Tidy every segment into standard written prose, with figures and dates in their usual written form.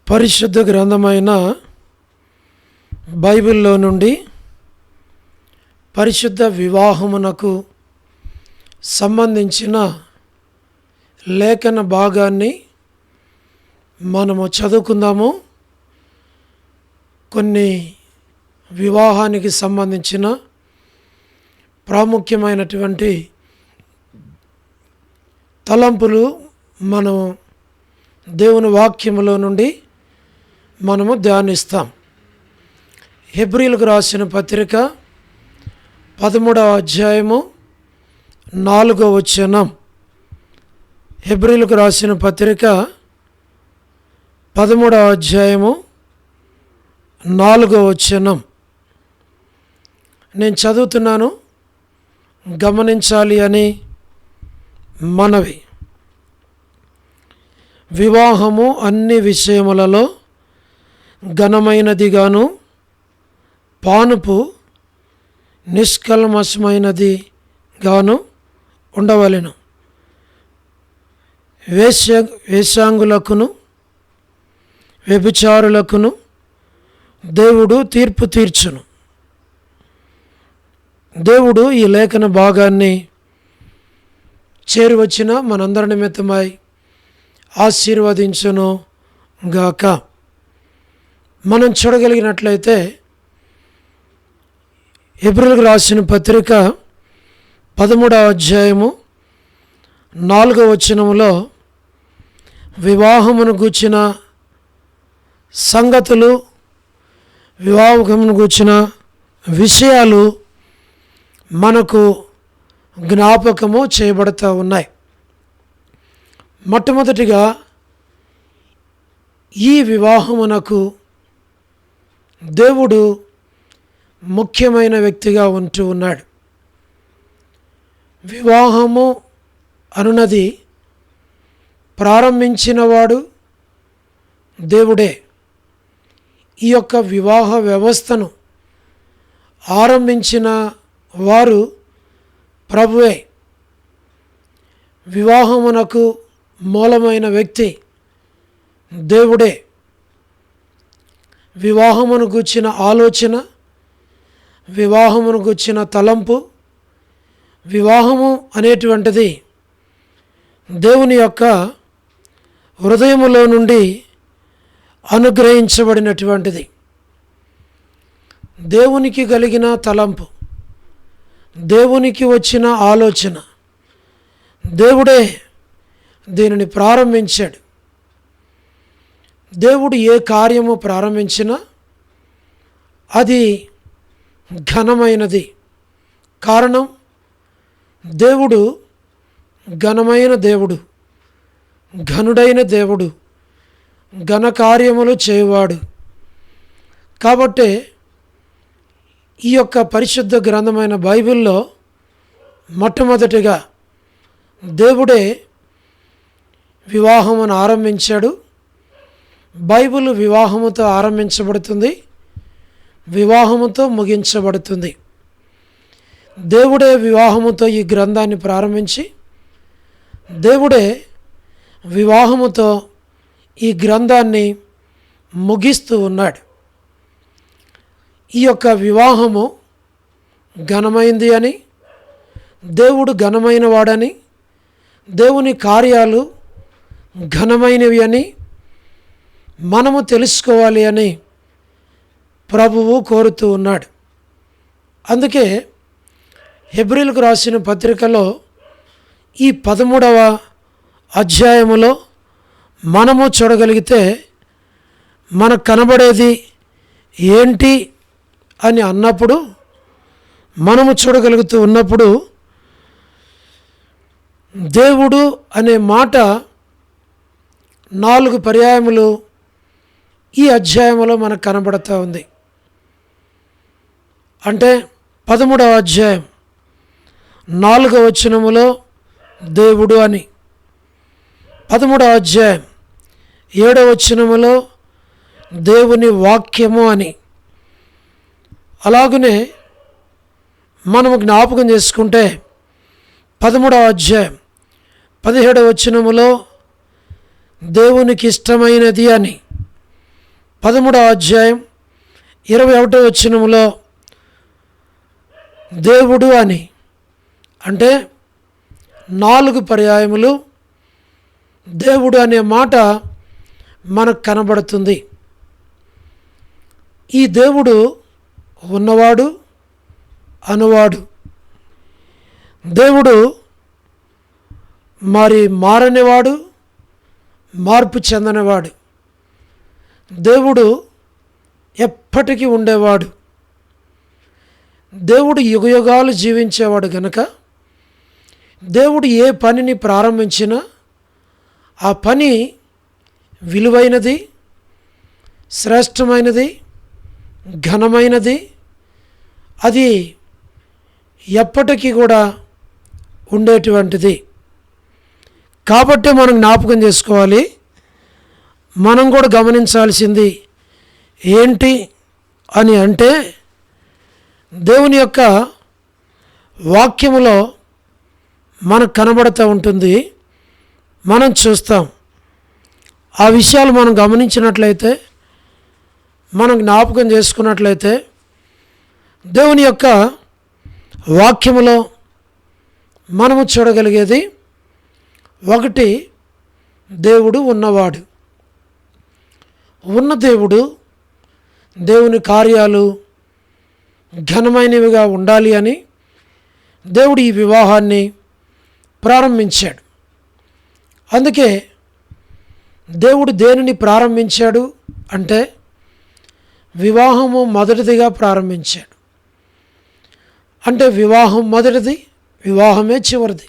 పరిశుద్ధ గ్రంథమైన బైబిల్లో నుండి పరిశుద్ధ వివాహమునకు సంబంధించిన లేఖన భాగాన్ని మనము చదువుకుందాము. కొన్ని వివాహానికి సంబంధించిన ప్రాముఖ్యమైనటువంటి తలంపులు మనం దేవుని వాక్యములో నుండి మనము ధ్యానిస్తాం. హెబ్రీలకు రాసిన పత్రిక 13వ అధ్యాయము 4వ వచనం. హెబ్రీలకు రాసిన పత్రిక 13వ అధ్యాయము 4వ వచనం. నేను చదువుతున్నాను, గమనించాలి అని మనవి. వివాహము అన్ని విషయములలో ఘనమైనదిగాను పానుపు నిష్కల్మషమైనది గాను ఉండవలెను. వేశ్యాంగులకును వ్యభిచారులకును దేవుడు తీర్పు తీర్చును. దేవుడు ఈ లేఖన భాగాన్ని చేరువచ్చిన మనందరి నిమిత్తమై ఆశీర్వదించును గాక. మనం చూడగలిగినట్లయితే హెబ్రీయులకు రాసిన పత్రిక 13వ అధ్యాయము 4వ వచనములో వివాహమును గూర్చిన సంగతులు, వివాహమును గూర్చిన విషయాలు మనకు జ్ఞాపకము చేయబడుతూ ఉన్నాయి. మొట్టమొదటిగా ఈ వివాహమునకు దేవుడు ముఖ్యమైన వ్యక్తిగా ఉంటూ ఉన్నాడు. వివాహము అనున్నది ప్రారంభించినవాడు దేవుడే. ఈ యొక్క వివాహ వ్యవస్థను ఆరంభించిన వారు ప్రభువే. వివాహమునకు మూలమైన వ్యక్తి దేవుడే. వివాహమును గూర్చిన ఆలోచన, వివాహమును గూర్చిన తలంపు, వివాహము అనేటువంటిది దేవుని యొక్క హృదయములో నుండి అనుగ్రహించబడినటువంటిది. దేవునికి కలిగిన తలంపు, దేవునికి వచ్చిన ఆలోచన, దేవుడే దీనిని ప్రారంభించాడు. దేవుడు ఏ కార్యము ప్రారంభించినా అది ఘనమైనది. కారణం, దేవుడు ఘనమైన దేవుడు, ఘనుడైన దేవుడు, ఘన కార్యములు చేయువాడు. కాబట్టి ఈ యొక్క పరిశుద్ధ గ్రంథమైన బైబిల్లో మొట్టమొదటిగా దేవుడే వివాహమును ఆరంభించాడు. బైబిల్ వివాహముతో ఆరంభించబడుతుంది, వివాహముతో ముగించబడుతుంది. దేవుడే వివాహముతో ఈ గ్రంథాన్ని ప్రారంభించి దేవుడే వివాహముతో ఈ గ్రంథాన్ని ముగిస్తూ ఉన్నాడు. ఈ యొక్క వివాహము ఘనమైంది అని, దేవుడు ఘనమైన వాడని, దేవుని కార్యాలు ఘనమైనవి అని మనము తెలుసుకోవాలి అని ప్రభువు కోరుతూ ఉన్నాడు. అందుకే హెబ్రీయులకు రాసిన పత్రికలో ఈ 13వ అధ్యాయములో మనము చూడగలిగితే మనకు కనబడేది ఏంటి అని అన్నప్పుడు, మనము చూడగలుగుతూ ఉన్నప్పుడు దేవుడు అనే మాట 4 పర్యాయములు ఈ అధ్యాయంలో మనకు కనబడుతూ ఉంది. అంటే 13వ అధ్యాయం 4వ వచనములో దేవుడు అని, 13వ అధ్యాయం 7వ వచనములో దేవుని వాక్యము అని. అలాగనే మనము జ్ఞాపకం చేసుకుంటే 13వ అధ్యాయం 17వ వచనములో దేవునికి ఇష్టమైనది అని, 13వ అధ్యాయం 21వ వచనములో దేవుడు అని అంటే 4 పర్యాయములు దేవుడు అనే మాట మనకు కనబడుతుంది. ఈ దేవుడు ఉన్నవాడు, అనువాడు. దేవుడు మరి మారనివాడు, మార్పు చెందనివాడు. దేవుడు ఎప్పటికీ ఉండేవాడు. దేవుడు యుగయుగాలు జీవించేవాడు గనుక దేవుడు ఏ పనిని ప్రారంభించినా ఆ పని విలువైనది, శ్రేష్టమైనది, ఘనమైనది. అది ఎప్పటికీ కూడా ఉండేటువంటిది. కాబట్టి మనం జ్ఞాపకం చేసుకోవాలి, మనం కూడా గమనించాల్సింది ఏంటి అని అంటే దేవుని యొక్క వాక్యములో మనకు కనబడుతూ ఉంటుంది, మనం చూస్తాం. ఆ విషయాలు మనం గమనించినట్లయితే, మనం జ్ఞాపకం చేసుకున్నట్లయితే దేవుని యొక్క వాక్యములో మనము చూడగలిగేది ఒకటి, దేవుడు ఉన్నవాడు. ఉన్న దేవుడు, దేవుని కార్యాలు ఘనమైనవిగా ఉండాలి అని దేవుడు ఈ వివాహాన్ని ప్రారంభించాడు. అందుకే దేవుడు దేనిని ప్రారంభించాడు అంటే వివాహము మొదటిదిగా ప్రారంభించాడు. అంటే వివాహం మొదటిది, వివాహమే చివరిది.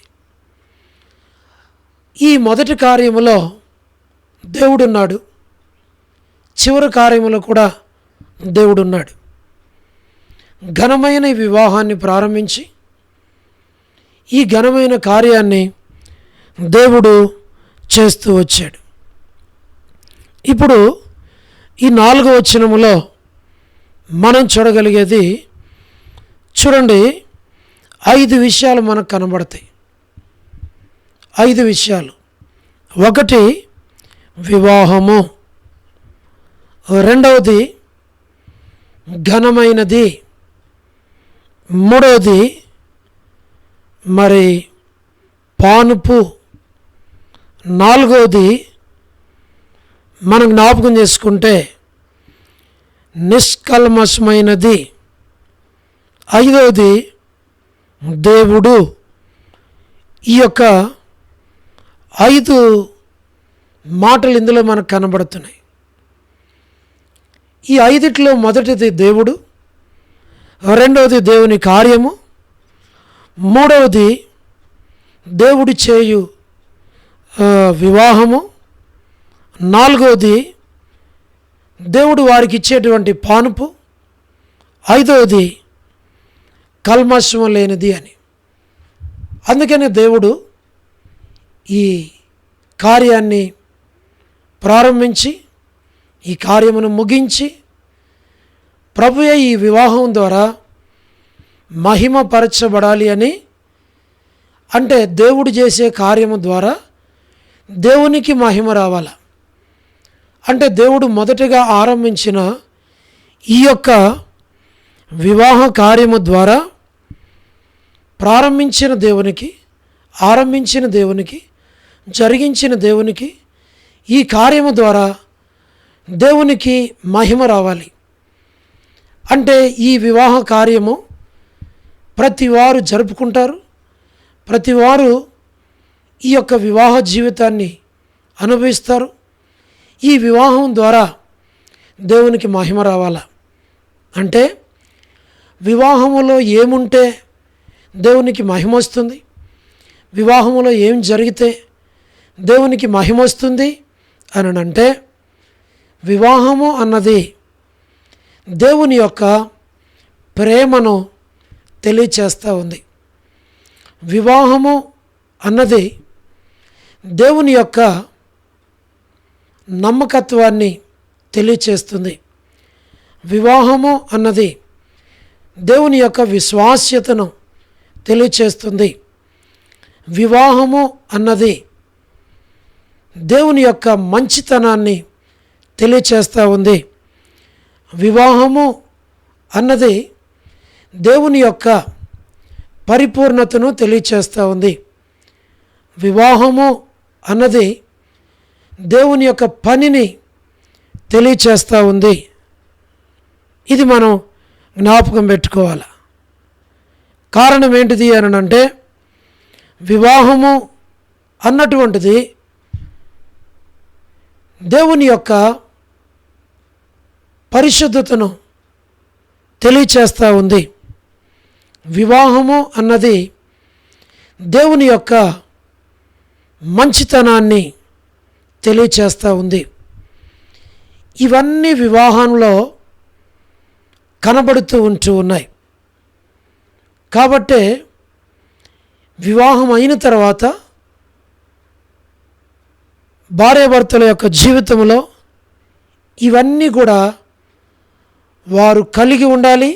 ఈ మొదటి కార్యములో దేవుడున్నాడు, చివరి కార్యములో కూడా దేవుడున్నాడు. ఘనమైన ఈ వివాహాన్ని ప్రారంభించి ఈ ఘనమైన కార్యాన్ని దేవుడు చేస్తూ వచ్చాడు. ఇప్పుడు ఈ 4వ వచనములో మనం చూడగలిగేది, చూడండి, 5 విషయాలు మనకు కనబడతాయి. 5 విషయాలు. ఒకటి వివాహము, రెండవది ఘనమైనది, మూడవది మరి పానుపు, నాలుగవది మనం జ్ఞాపకం చేసుకుంటే నిష్కల్మషమైనది, ఐదవది దేవుడు. ఈ యొక్క 5 మాటలు ఇందులో మనకు కనబడుతున్నాయి. ఈ 5లో మొదటిది దేవుడు, రెండవది దేవుని కార్యము, మూడవది దేవుడు చేయు వివాహము, నాలుగవది దేవుడు వారికి ఇచ్చేటువంటి పానుపు, ఐదవది కల్మషము లేనిది అని. అందుకనే దేవుడు ఈ కార్యాన్ని ప్రారంభించి ఈ కార్యమును ముగించి ప్రభువే ఈ వివాహం ద్వారా మహిమపరచబడాలి అని, అంటే దేవుడు చేసే కార్యము ద్వారా దేవునికి మహిమ రావాల. అంటే దేవుడు మొదటగా ఆరంభించిన ఈ యొక్క వివాహ కార్యము ద్వారా ప్రారంభించిన దేవునికి, ఆరంభించిన దేవునికి, జరిగించిన దేవునికి ఈ కార్యము ద్వారా దేవునికి మహిమ రావాలి. అంటే ఈ వివాహ కార్యము ప్రతివారు జరుపుకుంటారు, ప్రతివారు ఈ యొక్క వివాహ జీవితాన్ని అనుభవిస్తారు. ఈ వివాహం ద్వారా దేవునికి మహిమ రావాలా అంటే వివాహములో ఏముంటే దేవునికి మహిమ వస్తుంది, వివాహములో ఏం జరిగితే దేవునికి మహిమ వస్తుంది అని అంటే, వివాహము అన్నది దేవుని యొక్క ప్రేమను తెలియచేస్తూ ఉంది. వివాహము అన్నది దేవుని యొక్క నమ్మకత్వాన్ని తెలియచేస్తుంది. వివాహము అన్నది దేవుని యొక్క విశ్వాస్యతను తెలియచేస్తుంది. వివాహము అన్నది దేవుని యొక్క మంచితనాన్ని తెలియచేస్తూ ఉంది వివాహము అన్నది దేవుని యొక్క పరిపూర్ణతను తెలియచేస్తూ ఉంది. వివాహము అన్నది దేవుని యొక్క పనిని తెలియచేస్తూ ఉంది. ఇది మనం జ్ఞాపకం పెట్టుకోవాలి. కారణం ఏంటిది అని అంటే, వివాహము అన్నటువంటిది దేవుని యొక్క పరిశుద్ధతను తెలియచేస్తూ ఉంది. వివాహము అన్నది దేవుని యొక్క మంచితనాన్ని తెలియచేస్తూ ఉంది. ఇవన్నీ వివాహంలో కనబడుతూ ఉన్నాయి. కాబట్టే వివాహం అయిన తర్వాత భార్యాభర్తల యొక్క జీవితంలో ఇవన్నీ కూడా వారు కలిగి ఉండాలి,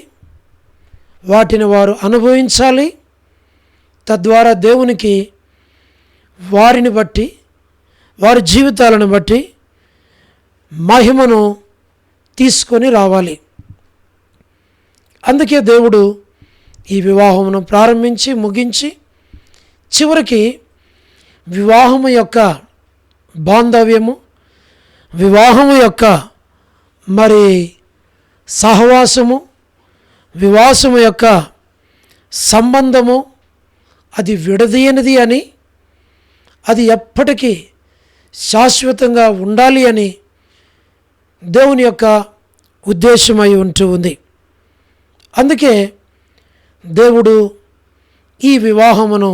వాటిని వారు అనుభవించాలి. తద్వారా దేవునికి వారిని బట్టి, వారి జీవితాలను బట్టి మహిమను తీసుకొని రావాలి. అందుకే దేవుడు ఈ వివాహమును ప్రారంభించి ముగించి చివరికి వివాహము యొక్క బాంధవ్యము, వివాహము యొక్క మరి సహవాసము, వివాహము యొక్క సంబంధము అది విడదీయనిది అని, అది ఎప్పటికీ శాశ్వతంగా ఉండాలి అని దేవుని యొక్క ఉద్దేశమై ఉంటూ ఉంది. అందుకే దేవుడు ఈ వివాహమును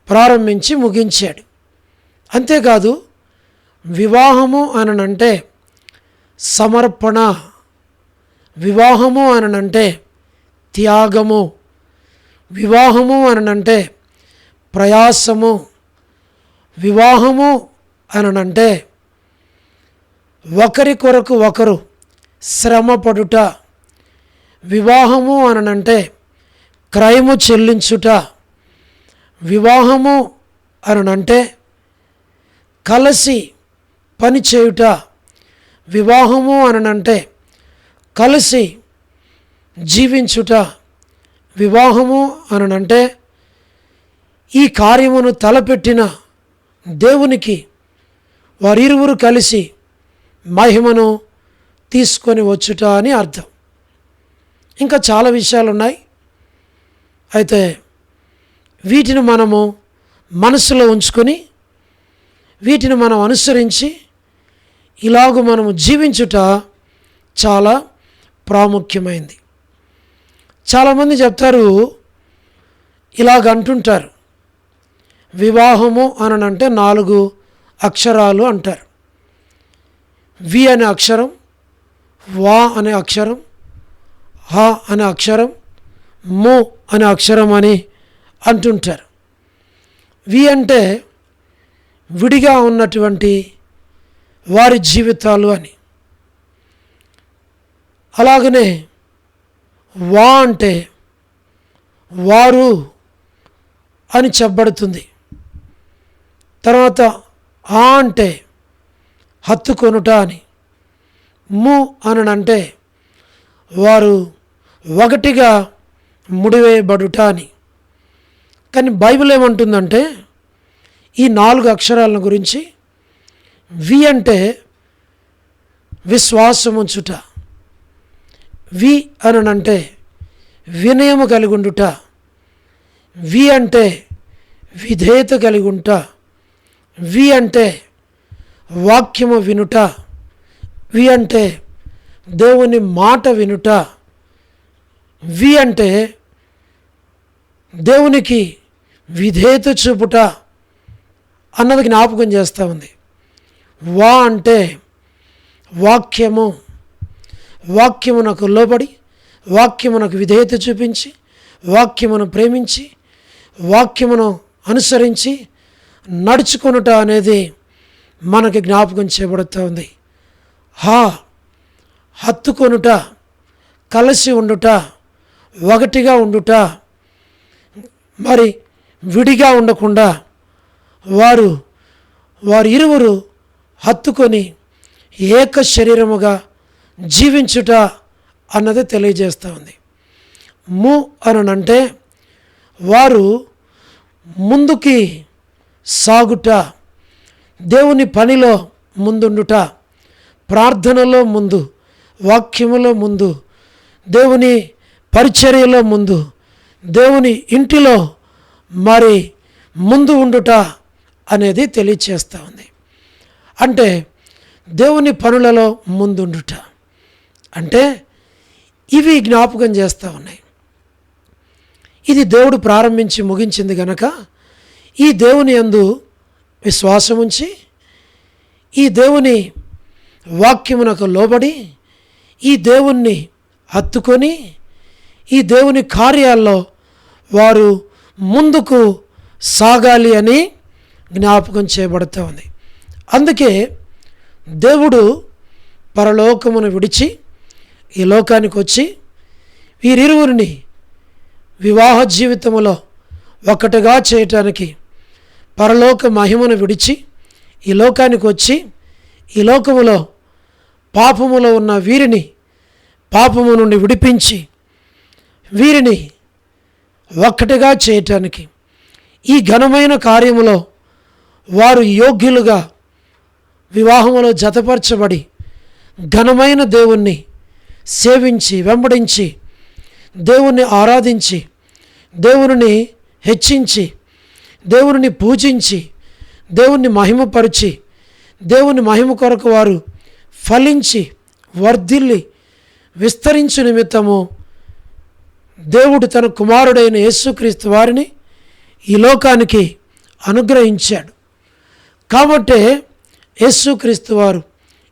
ప్రారంభించి ముగించాడు. అంతేకాదు, వివాహము అనంటే సమర్పణ, వివాహము అనంటే త్యాగము, వివాహము అనంటే ప్రయాసము, వివాహము అనంటే ఒకరి కొరకు ఒకరు శ్రమపడుట, వివాహము అనంటే క్రయము చెల్లించుట, వివాహము అనంటే కలిసి పని చేయుట, వివాహము అనంటే కలిసి జీవించుట, వివాహము అనంటే ఈ కార్యమును తలపెట్టిన దేవునికి వారిరువురు కలిసి మహిమను తీసుకొని వచ్చుట అని అర్థం. ఇంకా చాలా విషయాలు ఉన్నాయి. అయితే వీటిని మనము మనసులో ఉంచుకొని, వీటిని మనం అనుసరించి ఇలాగ మనము జీవించుట చాలా ప్రాముఖ్యమైంది. చాలామంది చెప్తారు, ఇలాగ అంటుంటారు, వివాహము అనంటే 4 అక్షరాలు అంటారు. వి అనే అక్షరం, వా అనే అక్షరం, హ అనే అక్షరం, ము అనే అక్షరం అని అంటుంటారు. వి అంటే విడిగా ఉన్నటువంటి వారి జీవితాలు అని. అలాగనే వా అంటే వారు అని చెప్పబడుతుంది. తర్వాత ఆ అంటే హత్తుకొనుట అని, ము అనంటే వారు ఒకటిగా ముడివేయబడుట అని. కానీ బైబిల్ ఏమంటుందంటే ఈ 4 అక్షరాలను గురించి, వి అంటే విశ్వాసముంచుట, వి అనంటే వినయము కలిగి ఉండుట, వి అంటే విధేయత కలిగి ఉంట, వి అంటే వాక్యము వినుట, వి అంటే దేవుని మాట వినుట, వి అంటే దేవునికి విధేయత చూపుట అన్నది జ్ఞాపకం చేస్తూ ఉంది. వా అంటే వాక్యము, వాక్యమునకు లోబడి, వాక్యమునకు విధేయత చూపించి, వాక్యమును ప్రేమించి, వాక్యమును అనుసరించి నడుచుకొనుట అనేది మనకి జ్ఞాపకం చేయబడుతూ ఉంది. హత్తుకొనుట, కలిసి ఉండుట, ఒకటిగా ఉండుట, మరి విడిగా ఉండకుండా వారు ఇరువురు హత్తుకొని ఏక శరీరముగా జీవించుట అన్నది తెలియజేస్తూ ఉంది. ము అనంటే వారు ముందుకి సాగుట, దేవుని పనిలో ముందుండుట, ప్రార్థనలో ముందు, వాక్యములో ముందు, దేవుని పరిచర్యలో ముందు, దేవుని ఇంటిలో మరి ముందు ఉండుట అనేది తెలియచేస్తూ ఉంది. అంటే దేవుని పనులలో ముందుండుట అంటే ఇవి జ్ఞాపకం చేస్తూ ఉన్నాయి. ఇది దేవుడు ప్రారంభించి ముగించింది గనక ఈ దేవుని యందు విశ్వాసం ఉంచి, ఈ దేవుని వాక్యమునకు లోబడి, ఈ దేవుణ్ణి హత్తుకొని, ఈ దేవుని కార్యాల్లో వారు ముందుకు సాగాలి అని జ్ఞాపకం చేయబడుతూ ఉంది. అందుకే దేవుడు పరలోకమును విడిచి ఈ లోకానికి వచ్చి వీరిరువురిని వివాహ జీవితంలో ఒకటిగా చేయటానికి పరలోక మహిమను విడిచి ఈ లోకానికి వచ్చి ఈ లోకములో పాపములో ఉన్న వీరిని పాపము నుండి విడిపించి వీరిని ఒక్కటిగా చేయటానికి ఈ ఘనమైన కార్యములో వారు యోగ్యులుగా వివాహములో జతపరచబడి ఘనమైన దేవుణ్ణి సేవించి వెంబడించి దేవుణ్ణి ఆరాధించి దేవుని హెచ్చించి దేవుని పూజించి దేవుణ్ణి మహిమపరిచి దేవుని మహిమ కొరకు వారు ఫలించి వర్ధిల్లి విస్తరించు నిమిత్తము దేవుడు తన కుమారుడైన యేసుక్రీస్తు వారిని ఈ లోకానికి అనుగ్రహించాడు. కాబట్టే యేసుక్రీస్తు వారు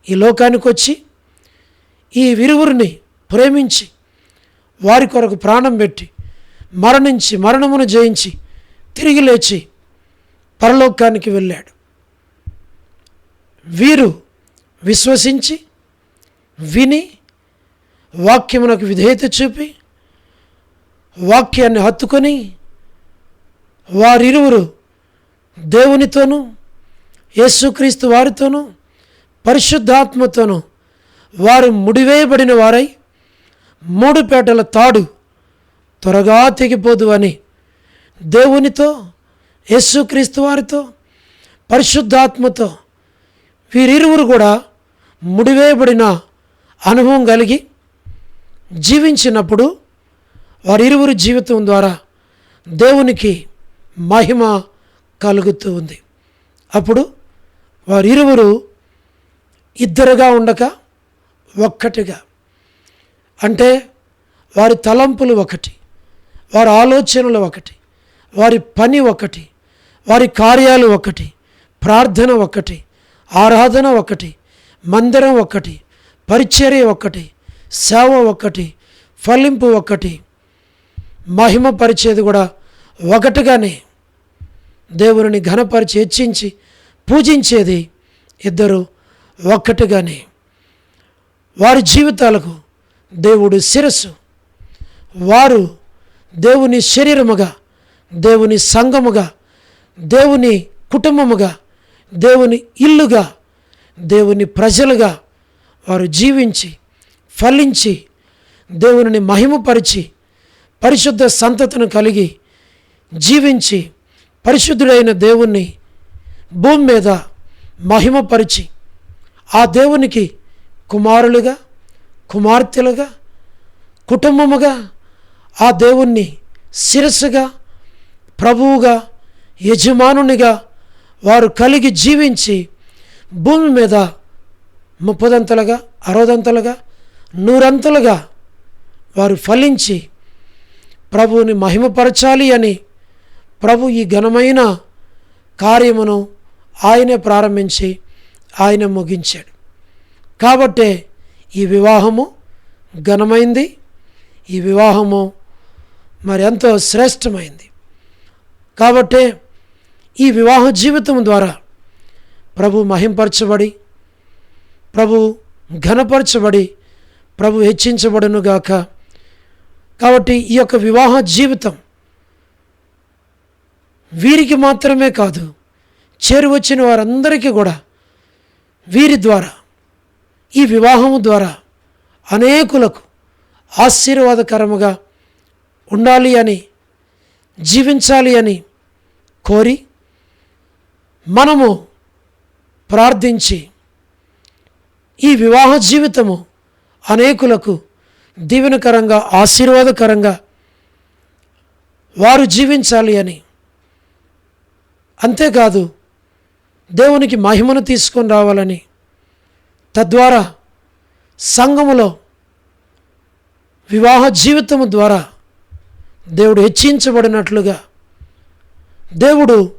ఈ లోకానికి వచ్చి ఈ విరువురిని ప్రేమించి వారి కొరకు ప్రాణం పెట్టి మరణించి మరణమును జయించి తిరిగి లేచి పరలోకానికి వెళ్ళాడు. వీరు విశ్వసించి విని వాక్యమునకు విధేయత చూపి వాక్యాన్ని హత్తుకొని వారిరువురు దేవునితోనూ యేసుక్రీస్తు వారితోనూ పరిశుద్ధాత్మతోనూ వారు ముడివేయబడిన వారై మూడు పేటల తాడు త్వరగా తెగిపోదు అని దేవునితో యేసుక్రీస్తు వారితో పరిశుద్ధాత్మతో వీరిరువురు కూడా ముడివేయబడిన అనుభవం కలిగి జీవించినప్పుడు వారిరువురు జీవితం ద్వారా దేవునికి మహిమ కలుగుతూ ఉంది. అప్పుడు వారిరువురు ఇద్దరుగా ఉండక ఒక్కటిగా, అంటే వారి తలంపులు ఒకటి, వారి ఆలోచనలు ఒకటి, వారి పని ఒకటి, వారి కార్యాలు ఒకటి, ప్రార్థన ఒకటి, ఆరాధన ఒకటి, మందిరం ఒకటి, పరిచర్య ఒకటి, సేవ ఒకటి, ఫలింపు ఒకటి, మహిమ పరిచేది కూడా ఒకటిగానే దేవుని ఘనపరిచి హెచ్చించి పూజించేది ఇద్దరు ఒక్కటిగానే. వారి జీవితాలకు దేవుడు శిరస్సు, వారు దేవుని శరీరముగా, దేవుని సంఘముగా, దేవుని కుటుంబముగా, దేవుని ఇల్లుగా, దేవుని ప్రజలుగా వారు జీవించి ఫలించి దేవుని మహిమపరిచి పరిశుద్ధ సంతతిని కలిగి జీవించి పరిశుద్ధుడైన దేవుణ్ణి భూమి మీద మహిమపరిచి ఆ దేవునికి కుమారులుగా, కుమార్తెలుగా, కుటుంబముగా, ఆ దేవుణ్ణి శిరస్సుగా, ప్రభువుగా, యజమానునిగా వారు కలిగి జీవించి భూమి మీద 30 60 100 వారు ఫలించి ప్రభువుని మహిమపరచాలి అని ప్రభు ఈ ఘనమైన కార్యమును ఆయనే ప్రారంభించి ఆయన ముగించాడు. కాబట్టే ఈ వివాహము ఘనమైంది, ఈ వివాహము మరి ఎంతో శ్రేష్టమైంది. కాబట్టే ఈ వివాహ జీవితం ద్వారా ప్రభు మహింపరచబడి, ప్రభు ఘనపరచబడి, ప్రభు హెచ్చించబడునుగాక. కాబట్టి ఈ యొక్క వివాహ జీవితం వీరికి మాత్రమే కాదు, చేరువచ్చిన వారందరికీ కూడా వీరి ద్వారా, ఈ వివాహము ద్వారా అనేకులకు ఆశీర్వాదకరముగా ఉండాలి అని, జీవించాలి అని కోరి మనము ప్రార్థించి ఈ వివాహ జీవితము అనేకులకు దీవెనకరంగా, ఆశీర్వాదకరంగా వారు జీవించాలి అని, అంతేకాదు దేవునికి మహిమను తీసుకొని రావాలని, తద్వారా సంఘములో వివాహ జీవితము ద్వారా దేవుడు హెచ్చించబడినట్లుగా దేవుడు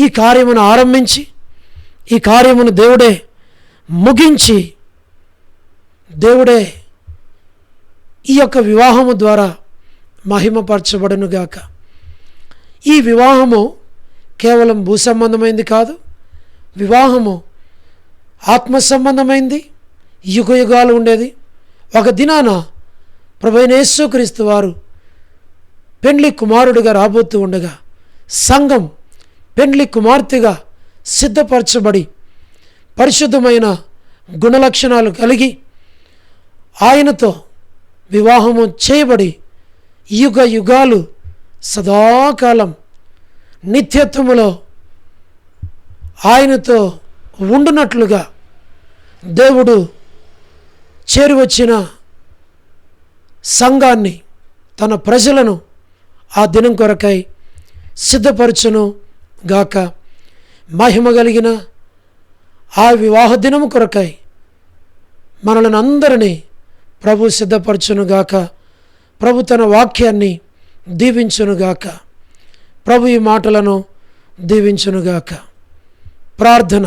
ఈ కార్యమును ఆరంభించి, ఈ కార్యమును దేవుడే ముగించి, దేవుడే ఈ యొక్క వివాహము ద్వారా మహిమపరచబడునుగాక. ఈ వివాహము కేవలం భూ సంబంధమైంది కాదు, వివాహము ఆత్మ సంబంధమైంది, యుగ యుగాలు ఉండేది. ఒక దినాన ప్రభువైన యేసుక్రీస్తు వారు పెండ్లి కుమారుడిగా రాబోతూ ఉండగా సంఘం పెండ్లి కుమార్తెగా సిద్ధపరచబడి పరిశుద్ధమైన గుణలక్షణాలు కలిగి ఆయనతో వివాహము చేయబడి యుగ యుగాలు సదాకాలం నిత్యత్వములో ఆయనతో ఉండునట్లుగా దేవుడు చేరువచ్చిన సంఘాన్ని, తన ప్రజలను ఆ దినం కొరకై సిద్ధపరచును గాక. మహిమ కలిగిన ఆ వివాహ దినము కొరకై మనలను అందరినీ ప్రభు సిద్ధపరచునుగాక. ప్రభు తన వాక్యాన్ని దీవించునుగాక. ప్రభు ఈ మాటలను దీవించునుగాక. ప్రార్థన.